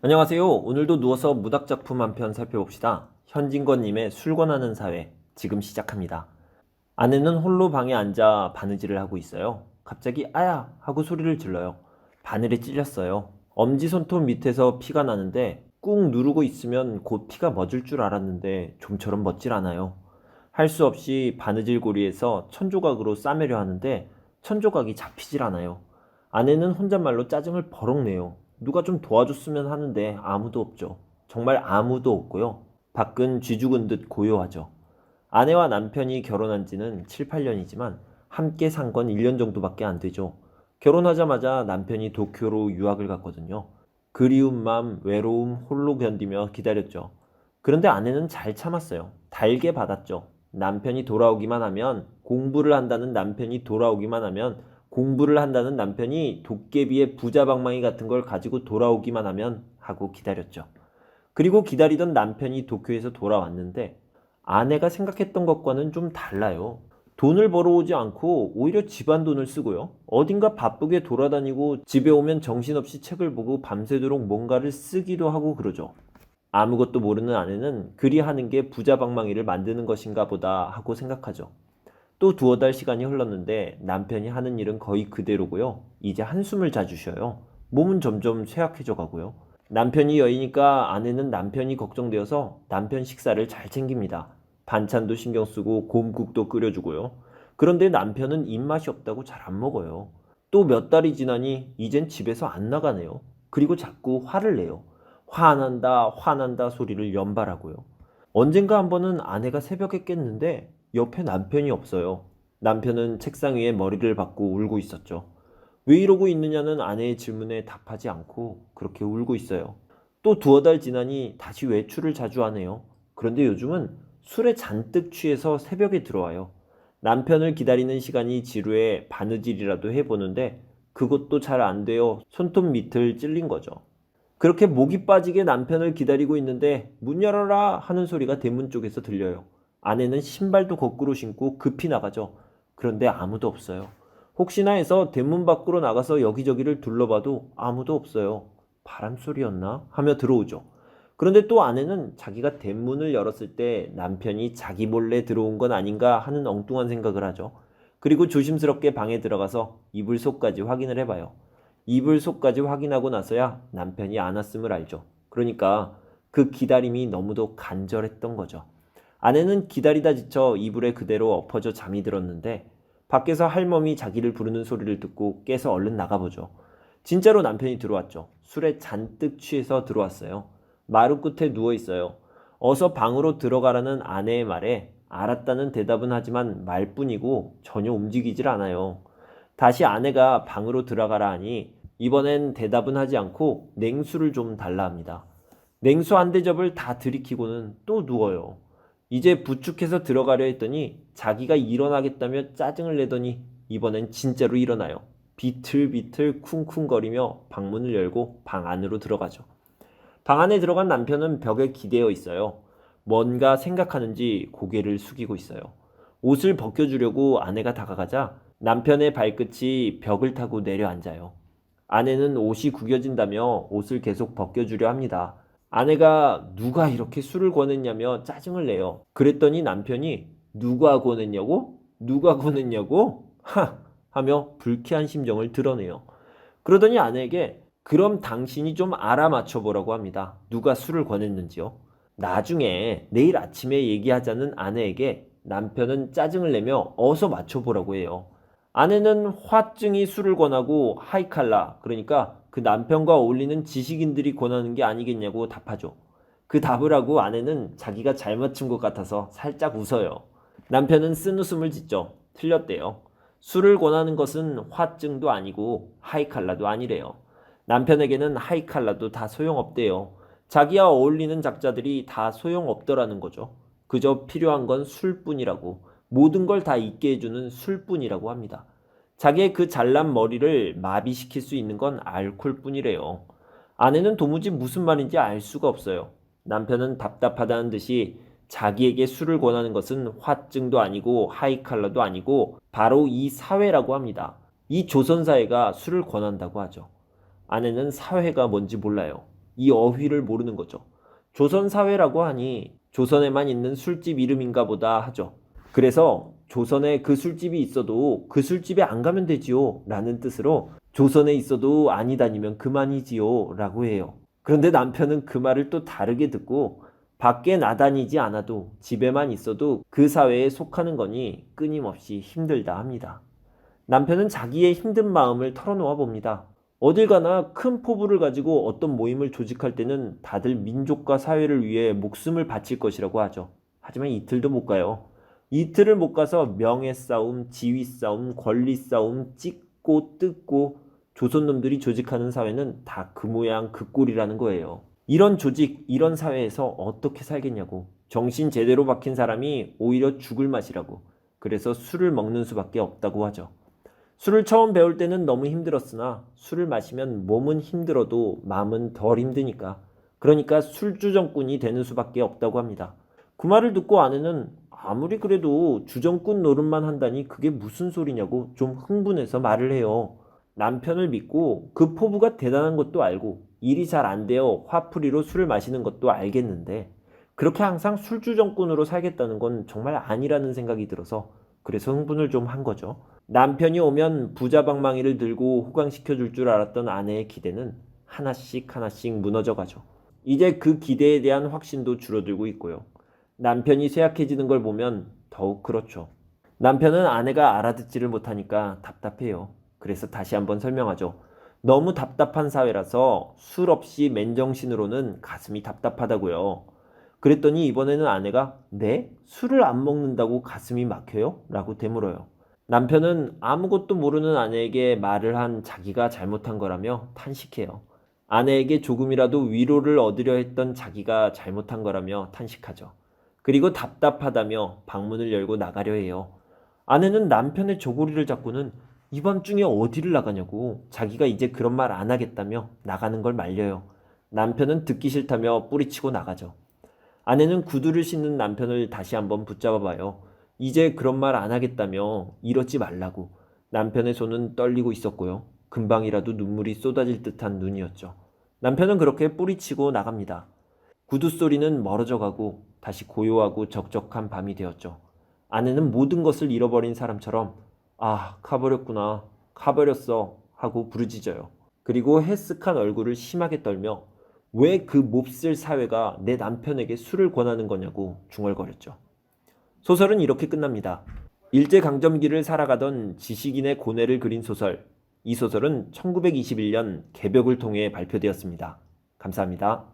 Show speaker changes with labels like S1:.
S1: 안녕하세요. 오늘도 누워서 문학작품 한 편 살펴봅시다. 현진건님의 술 권하는 사회, 지금 시작합니다. 아내는 홀로 방에 앉아 바느질을 하고 있어요. 갑자기 아야 하고 소리를 질러요. 바늘에 찔렸어요. 엄지손톱 밑에서 피가 나는데 꾹 누르고 있으면 곧 피가 멎을 줄 알았는데 좀처럼 멎질 않아요. 할 수 없이 바느질 고리에서 천조각으로 싸매려 하는데 천조각이 잡히질 않아요. 아내는 혼잣말로 짜증을 버럭 내요. 누가 좀 도와줬으면 하는데 아무도 없죠. 정말 아무도 없고요. 밖은 쥐죽은 듯 고요하죠. 아내와 남편이 결혼한 지는 7, 8년이지만 함께 산 건 1년 정도밖에 안 되죠. 결혼하자마자 남편이 도쿄로 유학을 갔거든요. 그리운 맘, 외로움, 홀로 견디며 기다렸죠. 그런데 아내는 잘 참았어요. 달게 받았죠. 남편이 돌아오기만 하면, 공부를 한다는 남편이 돌아오기만 하면, 공부를 한다는 남편이 도깨비의 부자방망이 같은 걸 가지고 돌아오기만 하면 하고 기다렸죠. 그리고 기다리던 남편이 도쿄에서 돌아왔는데 아내가 생각했던 것과는 좀 달라요. 돈을 벌어오지 않고 오히려 집안 돈을 쓰고요. 어딘가 바쁘게 돌아다니고 집에 오면 정신없이 책을 보고 밤새도록 뭔가를 쓰기도 하고 그러죠. 아무것도 모르는 아내는 그리 하는 게 부자방망이를 만드는 것인가 보다 하고 생각하죠. 또 두어 달 시간이 흘렀는데 남편이 하는 일은 거의 그대로고요. 이제 한숨을 자주 쉬어요. 몸은 점점 쇠약해져 가고요. 남편이 여의니까 아내는 남편이 걱정되어서 남편 식사를 잘 챙깁니다. 반찬도 신경 쓰고 곰국도 끓여주고요. 그런데 남편은 입맛이 없다고 잘 안 먹어요. 또 몇 달이 지나니 이젠 집에서 안 나가네요. 그리고 자꾸 화를 내요. 화난다, 화난다 소리를 연발하고요. 언젠가 한 번은 아내가 새벽에 깼는데 옆에 남편이 없어요. 남편은 책상 위에 머리를 박고 울고 있었죠. 왜 이러고 있느냐는 아내의 질문에 답하지 않고 그렇게 울고 있어요. 또 두어 달 지나니 다시 외출을 자주 하네요. 그런데 요즘은 술에 잔뜩 취해서 새벽에 들어와요. 남편을 기다리는 시간이 지루해 바느질이라도 해보는데 그것도 잘 안 돼요. 손톱 밑을 찔린 거죠. 그렇게 목이 빠지게 남편을 기다리고 있는데 문 열어라 하는 소리가 대문 쪽에서 들려요. 아내는 신발도 거꾸로 신고 급히 나가죠. 그런데 아무도 없어요. 혹시나 해서 대문 밖으로 나가서 여기저기를 둘러봐도 아무도 없어요. 바람 소리였나? 하며 들어오죠. 그런데 또 아내는 자기가 대문을 열었을 때 남편이 자기 몰래 들어온 건 아닌가 하는 엉뚱한 생각을 하죠. 그리고 조심스럽게 방에 들어가서 이불 속까지 확인을 해봐요. 이불 속까지 확인하고 나서야 남편이 안 왔음을 알죠. 그러니까 그 기다림이 너무도 간절했던 거죠. 아내는 기다리다 지쳐 이불에 그대로 엎어져 잠이 들었는데 밖에서 할멈이 자기를 부르는 소리를 듣고 깨서 얼른 나가보죠. 진짜로 남편이 들어왔죠. 술에 잔뜩 취해서 들어왔어요. 마루 끝에 누워있어요. 어서 방으로 들어가라는 아내의 말에 알았다는 대답은 하지만 말뿐이고 전혀 움직이질 않아요. 다시 아내가 방으로 들어가라 하니 이번엔 대답은 하지 않고 냉수를 좀 달라 합니다. 냉수 한 대접을 다 들이키고는 또 누워요. 이제 부축해서 들어가려 했더니 자기가 일어나겠다며 짜증을 내더니 이번엔 진짜로 일어나요. 비틀비틀 쿵쿵거리며 방문을 열고 방 안으로 들어가죠. 방 안에 들어간 남편은 벽에 기대어 있어요. 뭔가 생각하는지 고개를 숙이고 있어요. 옷을 벗겨주려고 아내가 다가가자 남편의 발끝이 벽을 타고 내려앉아요. 아내는 옷이 구겨진다며 옷을 계속 벗겨주려 합니다. 아내가 누가 이렇게 술을 권했냐며 짜증을 내요. 그랬더니 남편이 누가 권했냐고? 누가 권했냐고? 하! 하며 불쾌한 심정을 드러내요. 그러더니 아내에게 그럼 당신이 좀 알아맞혀 보라고 합니다. 누가 술을 권했는지요. 나중에 내일 아침에 얘기하자는 아내에게 남편은 짜증을 내며 어서 맞춰보라고 해요. 아내는 화증이 술을 권하고 하이칼라, 그러니까 그 남편과 어울리는 지식인들이 권하는 게 아니겠냐고 답하죠. 그 답을 하고 아내는 자기가 잘 맞춘 것 같아서 살짝 웃어요. 남편은 쓴웃음을 짓죠. 틀렸대요. 술을 권하는 것은 화증도 아니고 하이칼라도 아니래요. 남편에게는 하이칼라도 다 소용없대요. 자기와 어울리는 작자들이 다 소용없더라는 거죠. 그저 필요한 건 술뿐이라고, 모든 걸 다 잊게 해주는 술뿐이라고 합니다. 자기의 그 잘난 머리를 마비시킬 수 있는 건 알코올뿐이래요. 아내는 도무지 무슨 말인지 알 수가 없어요. 남편은 답답하다는 듯이 자기에게 술을 권하는 것은 화증도 아니고 하이칼라도 아니고 바로 이 사회라고 합니다. 이 조선사회가 술을 권한다고 하죠. 아내는 사회가 뭔지 몰라요. 이 어휘를 모르는 거죠. 조선 사회라고 하니 조선에만 있는 술집 이름인가 보다 하죠. 그래서 조선에 그 술집이 있어도 그 술집에 안 가면 되지요 라는 뜻으로 조선에 있어도 아니 다니면 그만이지요 라고 해요. 그런데 남편은 그 말을 또 다르게 듣고 밖에 나다니지 않아도 집에만 있어도 그 사회에 속하는 거니 끊임없이 힘들다 합니다. 남편은 자기의 힘든 마음을 털어놓아 봅니다. 어딜 가나 큰 포부를 가지고 어떤 모임을 조직할 때는 다들 민족과 사회를 위해 목숨을 바칠 것이라고 하죠. 하지만 이틀도 못 가요. 이틀을 못 가서 명예 싸움, 지위 싸움, 권리 싸움, 찍고 뜯고 조선 놈들이 조직하는 사회는 다 그 모양 그 꼴이라는 거예요. 이런 조직, 이런 사회에서 어떻게 살겠냐고. 정신 제대로 박힌 사람이 오히려 죽을 맛이라고. 그래서 술을 먹는 수밖에 없다고 하죠. 술을 처음 배울 때는 너무 힘들었으나 술을 마시면 몸은 힘들어도 마음은 덜 힘드니까. 그러니까 술주정꾼이 되는 수밖에 없다고 합니다. 그 말을 듣고 아내는 아무리 그래도 주정꾼 노릇만 한다니 그게 무슨 소리냐고 좀 흥분해서 말을 해요. 남편을 믿고 그 포부가 대단한 것도 알고 일이 잘 안 되어 화풀이로 술을 마시는 것도 알겠는데 그렇게 항상 술주정꾼으로 살겠다는 건 정말 아니라는 생각이 들어서 그래서 흥분을 좀 한 거죠. 남편이 오면 부자방망이를 들고 호강시켜 줄 줄 알았던 아내의 기대는 하나씩 하나씩 무너져 가죠. 이제 그 기대에 대한 확신도 줄어들고 있고요. 남편이 쇠약해지는 걸 보면 더욱 그렇죠. 남편은 아내가 알아듣지를 못하니까 답답해요. 그래서 다시 한번 설명하죠. 너무 답답한 사회라서 술 없이 맨정신으로는 가슴이 답답하다고요. 그랬더니 이번에는 아내가 네? 술을 안 먹는다고 가슴이 막혀요? 라고 되물어요. 남편은 아무것도 모르는 아내에게 말을 한 자기가 잘못한 거라며 탄식해요. 아내에게 조금이라도 위로를 얻으려 했던 자기가 잘못한 거라며 탄식하죠. 그리고 답답하다며 방문을 열고 나가려 해요. 아내는 남편의 저고리를 잡고는 이 밤중에 어디를 나가냐고 자기가 이제 그런 말 안 하겠다며 나가는 걸 말려요. 남편은 듣기 싫다며 뿌리치고 나가죠. 아내는 구두를 신는 남편을 다시 한번 붙잡아 봐요. 이제 그런 말 안 하겠다며 이러지 말라고. 남편의 손은 떨리고 있었고요. 금방이라도 눈물이 쏟아질 듯한 눈이었죠. 남편은 그렇게 뿌리치고 나갑니다. 구두 소리는 멀어져 가고 다시 고요하고 적적한 밤이 되었죠. 아내는 모든 것을 잃어버린 사람처럼 아, 가버렸구나. 가버렸어. 하고 부르짖어요. 그리고 해쓱한 얼굴을 심하게 떨며 왜 그 몹쓸 사회가 내 남편에게 술을 권하는 거냐고 중얼거렸죠. 소설은 이렇게 끝납니다. 일제강점기를 살아가던 지식인의 고뇌를 그린 소설. 이 소설은 1921년 개벽을 통해 발표되었습니다. 감사합니다.